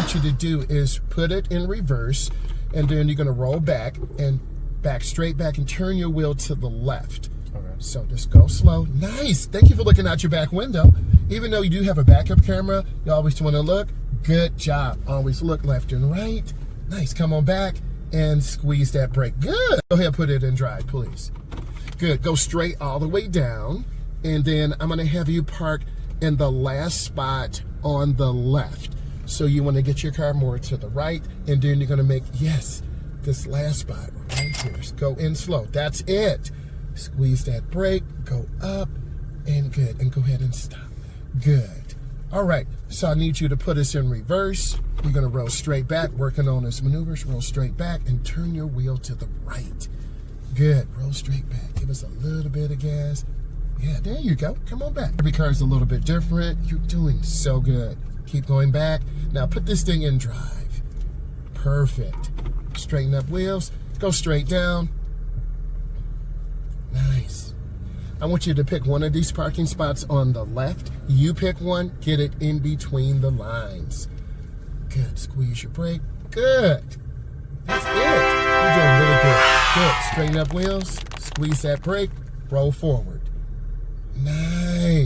want you to do is put it in reverse, and then you're going to roll back and back straight back and turn your wheel to the left. Okay. So just go slow. Nice. Thank you for looking out your back window. Even though you do have a backup camera, you always want to look. Good job. Always look left and right. Nice. Come on back and squeeze that brake. Good. Go ahead, put it in drive, please. Good. Go straight all the way down. And then I'm going to have you park in the last spot on the left. So you want to get your car more to the right. And then you're going to make, yes, this last spot right here. Go in slow. That's it. Squeeze that brake. Go up. And good. And go ahead and stop. Good. All right. So I need you to put us in reverse. You're going to roll straight back. Working on this maneuvers. Roll straight back and turn your wheel to the right. Good. Roll straight back. Give us a little bit of gas. Yeah, there you go. Come on back. Every car is a little bit different. You're doing so good. Keep going back. Now put this thing in drive. Perfect. Straighten up wheels. Go straight down. Nice. I want you to pick one of these parking spots on the left. You pick one. Get it in between the lines. Good. Squeeze your brake. Good. That's it. You're doing really good. Good. Straighten up wheels. Squeeze that brake. Roll forward. Nice.